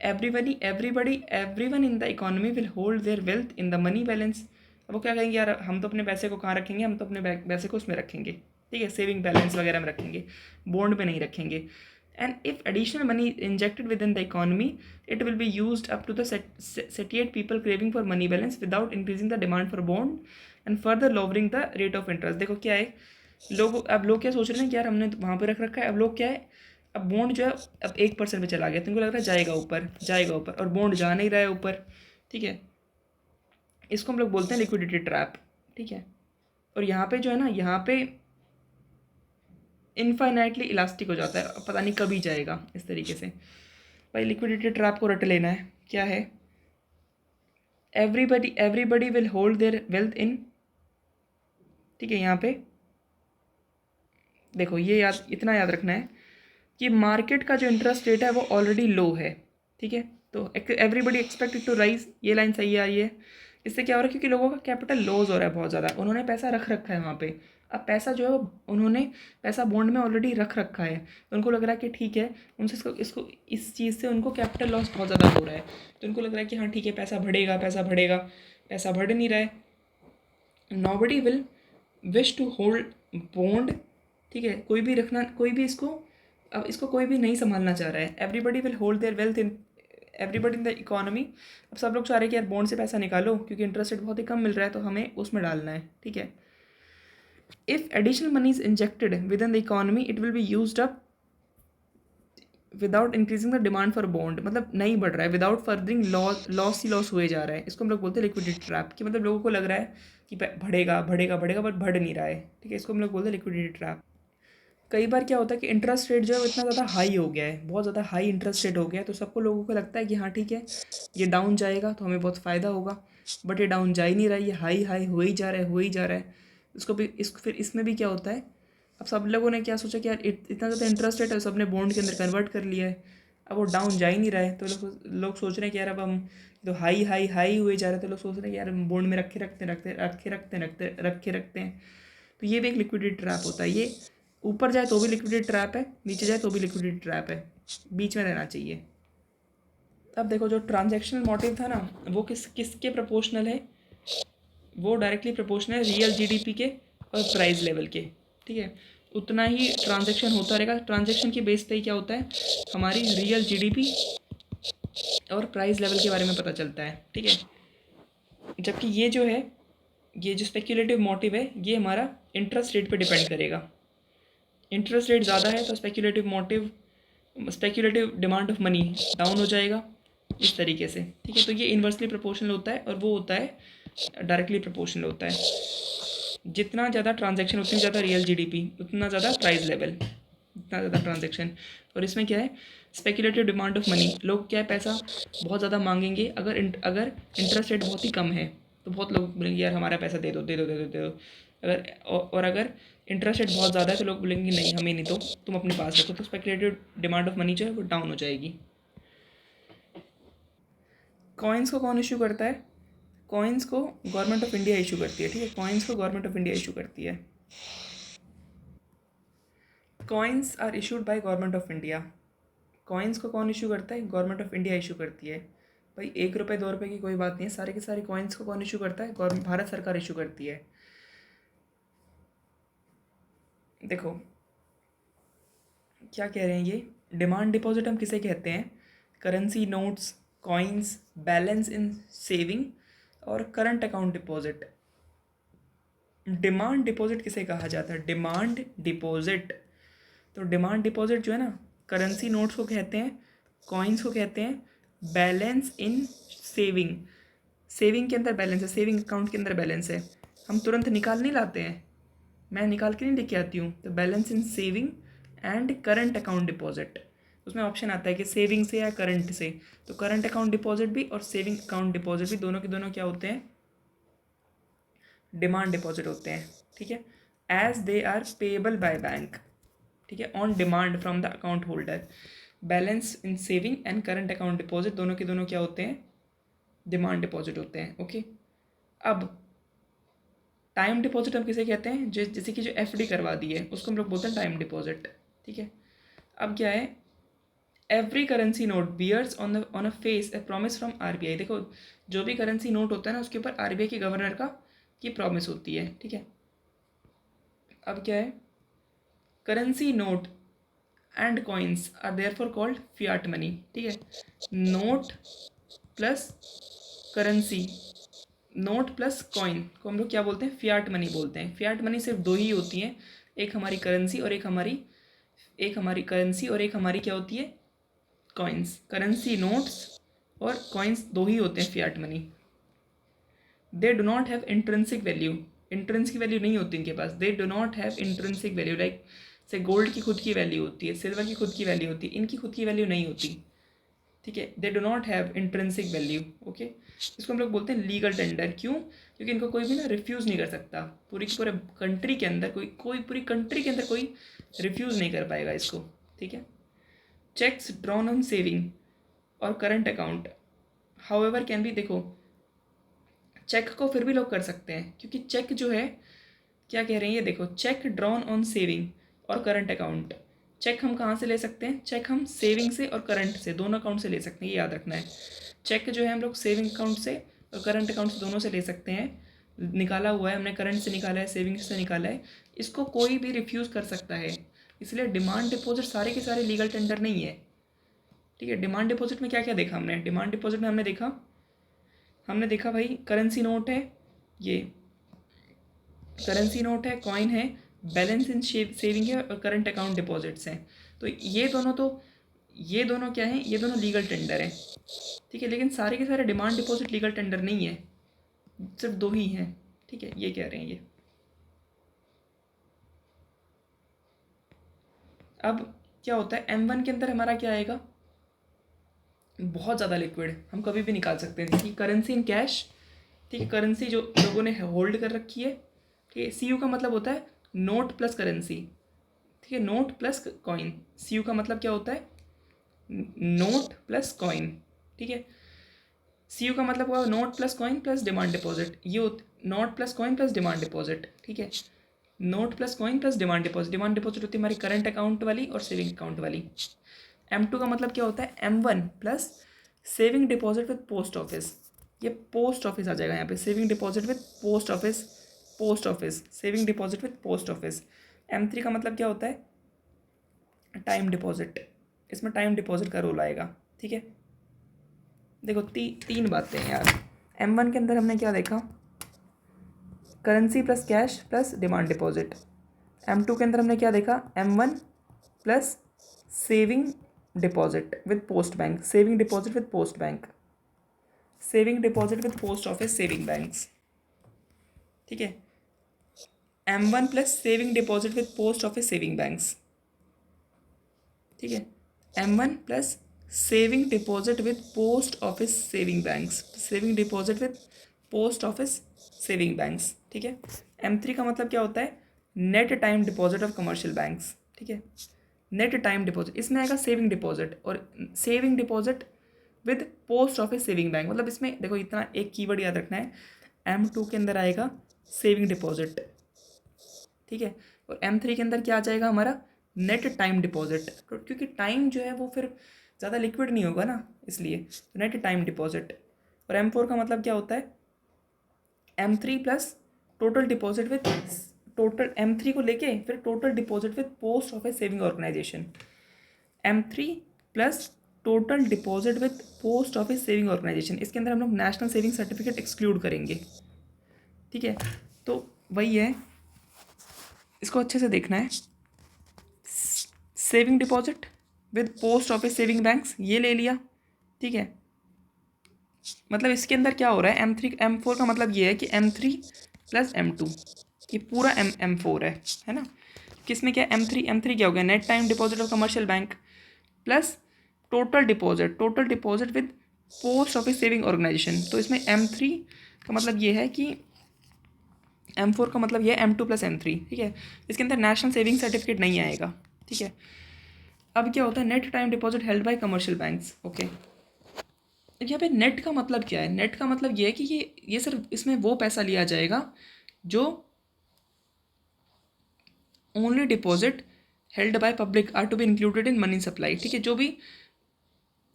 everyone in the economy will hold their wealth in the money balance। अब वो क्या कहेंगे, यार हम तो अपने पैसे को कहाँ रखेंगे, हम तो अपने पैसे को उसमें रखेंगे। ठीक है, सेविंग बैलेंस वगैरह में रखेंगे, बॉन्ड में नहीं रखेंगे। And if additional money injected within the economy, it will be used up to the satiate people craving for money balance without increasing the demand for bond and further lowering the rate of interest। देखो क्या है, अब लोग क्या सोच रहे हैं कि यार हमने वहाँ पे रख रखा है। अब लोग क्या है, अब बॉन्ड जो है अब 1% पे चला गया, तुमको लग रहा है जाएगा ऊपर जाएगा ऊपर, और बॉन्ड जा नहीं रहा है ऊपर। ठीक है, इसको हम लोग बोलते हैं लिक्विडिटी ट्रैप। ठीक है, और यहाँ पे जो है ना, यहाँ पे इनफाइनाइटली इलास्टिक हो जाता है, पता नहीं कभी जाएगा इस तरीके से। भाई लिक्विडिटी ट्रैप को रट लेना है, क्या है, everybody will hold their wealth in. ठीक है, यहाँ पे देखो ये इतना याद रखना है कि मार्केट का जो इंटरेस्ट रेट है वो ऑलरेडी लो है। ठीक है, तो एवरीबडी एक्सपेक्टेड टू राइज, ये लाइन सही आ रही है। इससे क्या हो रहा है, क्योंकि लोगों का कैपिटल लॉस हो रहा है बहुत ज़्यादा, उन्होंने पैसा रख रखा है वहाँ पे। अब पैसा जो है वो उन्होंने पैसा बॉन्ड में ऑलरेडी रख रखा है, तो उनको लग रहा है कि ठीक है, उनसे इसको इस चीज़ से उनको कैपिटल लॉस बहुत ज़्यादा हो रहा है, तो उनको लग रहा है कि हाँ ठीक है पैसा बढ़ेगा पैसा बढ़ेगा, पैसा बढ़ नहीं रहा है। Nobody will wish to hold bond. ठीक है, कोई भी रखना, कोई भी अब इसको कोई भी नहीं संभालना चाह रहा है। Everybody will hold their wealth in, everybody in the economy. अब सब लोग चाह रहे हैं कि यार बॉन्ड से पैसा निकालो, क्योंकि इंटरेस्ट रेट बहुत ही कम मिल रहा है, तो हमें उसमें डालना है। ठीक है, if additional money is injected within the economy, it will be used up without increasing the demand for bond. मतलब नहीं बढ़ रहा है, विदाउट फर्दरिंग लॉस ही लॉस हुए जा रहा है। इसको हम लोग बोलते हैं लिक्विडिटी ट्रैप, कि मतलब लोगों को लग रहा है कि बढ़ेगा बढ़ेगा बढ़ेगा बट बढ़ नहीं रहा है। ठीक है, इसको हम लोग बोलते हैं लिक्विडिटी ट्रैप। कई बार क्या होता है कि इंटरेस्ट रेट जो है वो इतना ज़्यादा हाई हो गया है, बहुत ज़्यादा हाई इंटरेस्ट रेट हो गया है, तो सबको लोगों को लगता है कि हाँ ठीक है ये डाउन जाएगा तो हमें बहुत फ़ायदा होगा, बट ये डाउन जा ही नहीं रहा है, ये हाई हाई हो ही जा रहा है हो ही जा रहा है। इसको भी फिर इसमें भी क्या होता है, अब सब लोगों ने क्या सोचा कि यार इतना ज़्यादा इंटरेस्ट रेट है, सबने बॉन्ड के अंदर कन्वर्ट कर लिया है, अब वो डाउन जा ही नहीं रहा है, तो लोग सोच रहे हैं कि यार अब हम तो हाई हाई हाई हुए जा रहे हैं, तो लोग सोच रहे हैं कि यार हम बॉन्ड में रखे रखते हैं। तो ये भी एक लिक्विडिटी ट्रैप होता है। ये ऊपर जाए तो भी लिक्विडिटी ट्रैप है, नीचे जाए तो भी लिक्विडिटी ट्रैप है, बीच में रहना चाहिए। अब देखो जो ट्रांजैक्शनल मोटिव था ना, वो किसके प्रोपोर्शनल है, वो डायरेक्टली प्रोपोर्शनल है रियल जीडीपी के और प्राइस लेवल के। ठीक है, उतना ही ट्रांजैक्शन होता रहेगा। ट्रांजैक्शन के बेस पे ही क्या होता है, हमारी रियल जीडीपी और प्राइस लेवल के बारे में पता चलता है। ठीक है, जबकि ये जो स्पेक्यूलेटिव मोटिव है, ये हमारा इंटरेस्ट रेट पे डिपेंड करेगा। इंटरेस्ट रेट ज़्यादा है तो speculative demand of money down हो जाएगा, इस तरीके से। ठीक है, तो ये इन्वर्सली प्रोपोर्शनल होता है, और वो होता है डायरेक्टली प्रोपोर्शनल होता है। जितना ज़्यादा ट्रांजैक्शन उतनी ज़्यादा रियल जीडीपी, उतना ज़्यादा प्राइस लेवल, उतना ज़्यादा ट्रांजैक्शन। और इसमें क्या है, स्पेक्यूलेटिव डिमांड ऑफ मनी, लोग क्या है पैसा बहुत ज़्यादा मांगेंगे अगर इंटरेस्ट रेट बहुत ही कम है, तो बहुत लोग बोलेंगे यार हमारा पैसा दे दो दे दो दे दो दे दो। और अगर इंटरेस्ट रेट बहुत ज़्यादा है तो लोग बोलेंगे नहीं हमें नहीं दो, तुम अपने पास रखो, तो स्पेकुलेटिव डिमांड ऑफ मनी जो है वो डाउन हो जाएगी। कॉइन्स को कौन इशू करता है? कॉइन्स को गवर्नमेंट ऑफ इंडिया इशू करती है, ठीक है, कॉइन्स को गवर्नमेंट ऑफ इंडिया इशू करती है। Coins are issued by government of India. Coins को कौन इशू करता है? गवर्नमेंट ऑफ इंडिया इशू करती है। भाई 1 रुपये 2 रुपये की कोई बात नहीं है, सारे के सारे कॉइन्स को कौन इशू करता है? गवर्नमेंट, भारत सरकार इशू करती है। देखो क्या कह रहे हैं ये, डिमांड डिपॉजिट हम किसे कहते हैं? Currency notes, coins, balance in saving और current account deposit. Demand deposit किसे कहा जाता है? Demand deposit. तो डिमांड डिपॉजिट जो है ना, करेंसी नोट्स को कहते हैं, कॉइन्स को कहते हैं, बैलेंस इन सेविंग, सेविंग के अंदर बैलेंस है, सेविंग अकाउंट के अंदर बैलेंस है, हम तुरंत निकाल नहीं लाते हैं, मैं निकाल के नहीं लेके आती हूँ, तो balance in saving and current account deposit. उसमें ऑप्शन आता है कि सेविंग से या करंट से, तो करंट अकाउंट डिपॉजिट भी और सेविंग अकाउंट डिपॉजिट भी दोनों के दोनों क्या होते हैं? डिमांड डिपॉजिट होते हैं, ठीक है, as they are payable by bank, ठीक है, on demand from the account holder. Balance in saving and current account deposit दोनों के दोनों क्या होते हैं? डिमांड डिपॉजिट होते हैं। ओके, अब टाइम डिपॉजिट हम किसे कहते हैं? जैसे कि जो एफडी करवा दी है उसको हम लोग बोलते हैं टाइम डिपॉजिट, ठीक है। अब क्या है, every currency note bears on a face a promise from RBI. देखो जो भी करेंसी नोट होता है ना उसके ऊपर आरबीआई के गवर्नर का की प्रॉमिस होती है, ठीक है। अब क्या है, currency note and coins are therefore called fiat money, ठीक है। Note plus currency, note plus coin को हम लोग क्या बोलते हैं? फियाट मनी बोलते हैं। फियाट मनी सिर्फ दो ही होती हैं, एक हमारी करेंसी और एक हमारी करेंसी और एक हमारी क्या होती है? कॉइन्स। करेंसी नोट्स और कॉइन्स दो ही होते हैं fiat money. They do not have intrinsic value, intrinsic value नहीं होती इनके पास। They do not have intrinsic value, like say gold की खुद की वैल्यू होती है, सिल्वर की खुद की वैल्यू होती है, इनकी खुद की वैल्यू नहीं होती, ठीक है। दे do not have intrinsic value, okay. इसको हम लोग बोलते हैं लीगल टेंडर। क्यों? क्योंकि इनको कोई भी ना रिफ्यूज़ नहीं कर सकता, पूरी की पूरे कंट्री के अंदर कोई पूरी कंट्री के अंदर कोई रिफ्यूज़ नहीं कर पाएगा इसको, ठीक है। चेक्स ड्रॉन ऑन सेविंग और current account however can be, देखो चेक को फिर भी लोग कर सकते हैं, क्योंकि चेक जो है क्या कह रहे हैं ये देखो, चेक ड्रॉन ऑन सेविंग और करंट अकाउंट। चेक हम कहाँ से ले सकते हैं? चेक हम सेविंग से और करंट से, दोनों अकाउंट से ले सकते हैं, ये याद रखना है। चेक जो है हम लोग सेविंग अकाउंट से और करंट अकाउंट से दोनों से ले सकते हैं। निकाला हुआ है हमने, करंट से निकाला है, सेविंग से निकाला है, इसको कोई भी रिफ्यूज़ कर सकता है। इसलिए डिमांड डिपॉजिट सारे के सारे लीगल टेंडर नहीं है, ठीक है। डिमांड डिपॉजिट में क्या क्या देखा हमने? डिमांड डिपॉजिट में हमने देखा भाई करेंसी नोट है, ये करेंसी नोट है, कॉइन है, बैलेंस इन सेविंग है और करंट अकाउंट डिपॉजिट्स हैं। तो ये दोनों क्या हैं? ये दोनों लीगल टेंडर हैं, ठीक है। लेकिन सारे के सारे डिमांड डिपॉजिट लीगल टेंडर नहीं है, सिर्फ दो ही हैं, ठीक है, ये कह रहे हैं ये। अब क्या होता है, M1 के अंदर हमारा क्या आएगा? बहुत ज़्यादा लिक्विड, हम कभी भी निकाल सकते हैं, कि करेंसी इन कैश, ठीक है, करेंसी जो लोगों ने होल्ड कर रखी है, ठीक है। CU का मतलब होता है नोट प्लस करेंसी, ठीक है, नोट प्लस कॉइन। CU का मतलब क्या होता है? नोट प्लस कॉइन, ठीक है। CU का मतलब हुआ note plus coin plus demand deposit, ये note plus coin plus demand deposit, ठीक है। Note plus coin plus demand deposit, demand deposit होती है हमारी करंट अकाउंट वाली और सेविंग अकाउंट वाली। M2 का मतलब क्या होता है? M1 plus saving deposit with post office, ये पोस्ट ऑफिस आ जाएगा यहाँ पे, saving deposit with post office, post office, saving deposit with post office. M3 का मतलब क्या होता है? टाइम डिपॉजिट, इसमें टाइम डिपॉजिट का रोल आएगा, ठीक है। देखो तीन बातें हैं यार। M1 के अंदर हमने क्या देखा? Currency plus cash plus demand deposit. M2 के अंदर हमने क्या देखा? M1 plus saving deposit with post bank, saving deposit with post bank, saving deposit with post office saving banks, ठीक है। M1 plus saving deposit with post office saving banks, ठीक है। M1 plus saving deposit with post office saving banks, saving deposit with post office saving banks, ठीक है। M3 का मतलब क्या होता है, net time deposit of commercial banks, ठीक है। नेट टाइम डिपॉजिट, इसमें आएगा सेविंग डिपॉजिट, और saving deposit with post office saving bank, मतलब इसमें देखो इतना एक कीवर्ड याद रखना है, M2 के अंदर आएगा सेविंग डिपॉजिट, ठीक है। और M3 के अंदर क्या आ जाएगा हमारा, नेट टाइम डिपॉजिट, क्योंकि टाइम जो है वो फिर ज़्यादा लिक्विड नहीं होगा ना, इसलिए नेट टाइम डिपॉजिट। और M4 का मतलब क्या होता है, M3 plus total deposit with total, M3 को लेके फिर total deposit with post office saving organisation, M3 plus total deposit with post office saving organisation. इसके अंदर हम लोग नेशनल सेविंग सर्टिफिकेट एक्सक्लूड करेंगे, ठीक है। तो वही है, इसको अच्छे से देखना है। Saving deposit with post office saving banks ये ले लिया, ठीक है। मतलब इसके अंदर क्या हो रहा है, M3 M4 का मतलब ये है कि M3 प्लस M2, ये पूरा M4 है ना। किसमें क्या, M3 क्या हो गया, net time deposit of commercial bank plus total deposit with post office saving organisation. तो इसमें M3 का मतलब ये है कि M4 का मतलब ये है M2 प्लस M3, ठीक है। इसके अंदर नेशनल सेविंग सर्टिफिकेट नहीं आएगा, ठीक है। अब क्या होता है, net time deposit held bye commercial banks, okay. यहाँ पे नेट का मतलब क्या है, नेट का मतलब ये है कि ये सिर्फ इसमें वो पैसा लिया जाएगा जो only deposit held by public are to be included in money supply, ठीक है।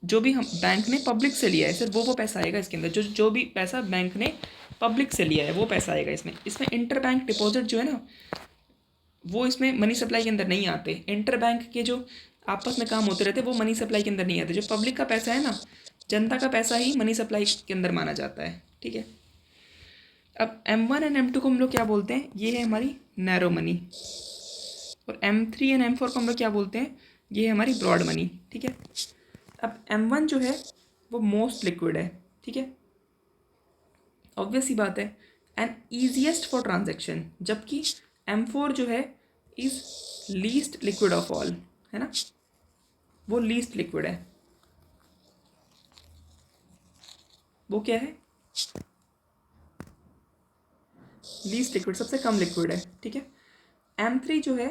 जो भी हम बैंक ने पब्लिक से लिया है, सिर्फ वो पैसा आएगा इसके अंदर, जो भी पैसा बैंक ने पब्लिक से लिया है वो पैसा आएगा इसमें इंटर बैंक डिपॉजिट जो है ना, वो इसमें मनी सप्लाई के अंदर नहीं आते। इंटर बैंक के जो आपस में काम होते रहते वो मनी सप्लाई के अंदर नहीं आते। जो पब्लिक का पैसा है ना, जनता का पैसा ही मनी सप्लाई के अंदर माना जाता है, ठीक है। अब M1 एंड M2 को हम लोग क्या बोलते हैं, ये है हमारी नैरो मनी, और M3 एंड M4 को हम लोग क्या बोलते हैं, ये है हमारी ब्रॉड मनी, ठीक है। अब M1 जो है वो मोस्ट लिक्विड है, ठीक है, ऑब्वियस सी बात है, एंड ईजिएस्ट फॉर ट्रांजेक्शन, जबकि M4 जो है is least liquid of all, है ना, वो लीस्ट लिक्विड है। वो क्या है, लीस्ट लिक्विड, सबसे कम लिक्विड है, ठीक है। M3 जो है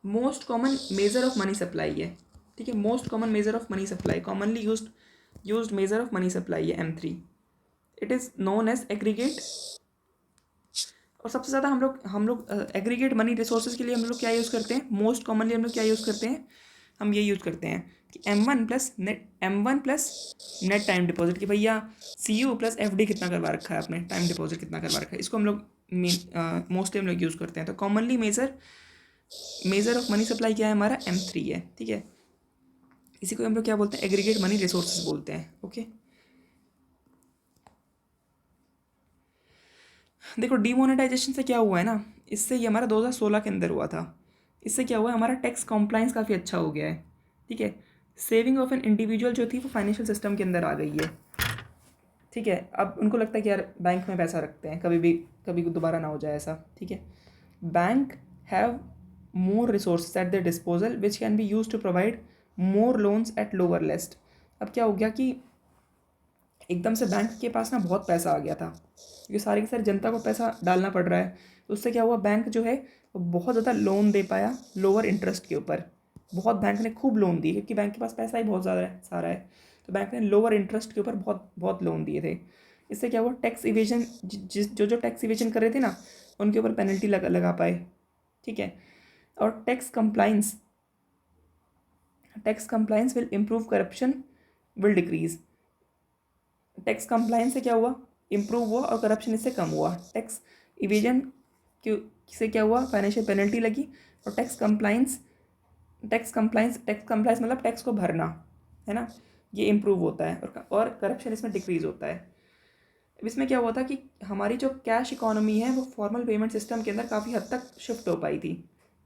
most common measure of money supply है, ठीक है, most common measure of money supply, commonly used measure of money supply है M3। It is known as aggregate, और सबसे ज़्यादा हम लोग एग्रीगेट मनी रिसोर्सेज के लिए हम लोग क्या यूज़ करते हैं, मोस्ट कॉमनली हम लोग क्या यूज़ करते हैं, हम ये यूज़ करते हैं कि M1 plus net time deposit, कि भैया CU प्लस FD कितना करवा रखा है आपने, टाइम डिपॉजिट कितना करवा रखा है, इसको हम लोग मोस्टली हम लोग यूज़ करते हैं। तो commonly major of money supply क्या है हमारा, M3 है, ठीक है। इसी को हम लोग क्या बोलते हैं, एग्रीगेट मनी रिसोर्सेज बोलते हैं, ओके। देखो डीमोनेटाइजेशन से क्या हुआ है ना, इससे ये हमारा 2016 के अंदर हुआ था। इससे क्या हुआ है, हमारा टैक्स कॉम्प्लाइंस काफ़ी अच्छा हो गया है, ठीक है। सेविंग ऑफ एन इंडिविजुअल जो थी वो फाइनेंशियल सिस्टम के अंदर आ गई है, ठीक है। अब उनको लगता है कि यार बैंक में पैसा रखते हैं, कभी दोबारा ना हो जाए ऐसा, ठीक है। Bank have more resource at their disposal which can be use to provide more loans at lower lest. अब क्या हो गया कि एकदम से बैंक के पास ना बहुत पैसा आ गया था, क्योंकि सारी की सारी जनता को पैसा डालना पड़ रहा है, तो उससे क्या हुआ, बैंक जो है वो बहुत ज़्यादा लोन दे पाया लोअर इंटरेस्ट के ऊपर। बहुत बैंक ने खूब लोन दिए, क्योंकि बैंक के पास पैसा ही बहुत ज़्यादा सारा है, तो बैंक ने लोअर इंटरेस्ट के ऊपर बहुत बहुत लोन दिए थे। इससे क्या हुआ, टैक्स इवेजन, जो टैक्स इवेजन कर रहे थे ना उनके ऊपर पेनल्टी लगा पाए, ठीक है। और tax compliance will improve, corruption will decrease. Tax compliance से क्या हुआ, इम्प्रूव हुआ, और करप्शन इससे कम हुआ। टैक्स इवेजन से क्या हुआ, फाइनेंशियल पेनल्टी लगी, और टैक्स कंप्लाइंस मतलब टैक्स को भरना, है ना, ये इम्प्रूव होता है, और करप्शन इसमें डिक्रीज होता है। इसमें क्या हुआ था कि हमारी जो कैश इकोनॉमी है वो फॉर्मल पेमेंट सिस्टम के अंदर काफ़ी हद तक शिफ्ट हो पाई थी,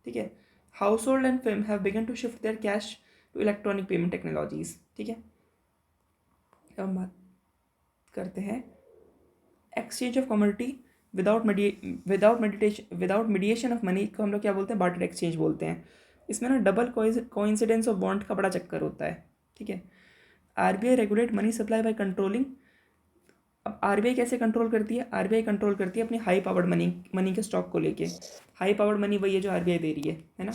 ठीक है। Household and firm have began to shift their cash to electronic payment technologies, ठीक है। अब हम बात करते हैं exchange of commodity without mediation of money को हम लोग क्या बोलते हैं, बार्टर एक्सचेंज बोलते हैं। इसमें ना डबल कोइंसिडेंस ऑफ बॉन्ड का बड़ा चक्कर होता है, ठीक है। RBI regulate money supply by controlling अब आरबीआई कैसे कंट्रोल करती है? आरबीआई कंट्रोल करती है अपनी हाई पावर्ड मनी के स्टॉक को लेके। हाई पावर्ड मनी वही है जो आरबीआई दे रही है ना।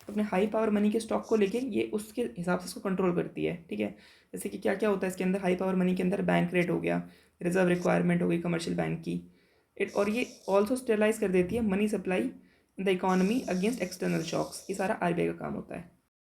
अपने हाई पावर मनी के स्टॉक को लेके ये उसके हिसाब से उसको कंट्रोल करती है, ठीक है। जैसे कि क्या क्या होता है इसके अंदर, हाई पावर मनी के अंदर बैंक रेट हो गया, रिजर्व रिक्वायरमेंट हो गई कमर्शियल बैंक की, और ये ऑल्सो स्टेबलाइज कर देती है money supply in the economy against external shocks. ये सारा आरबीआई का काम होता है।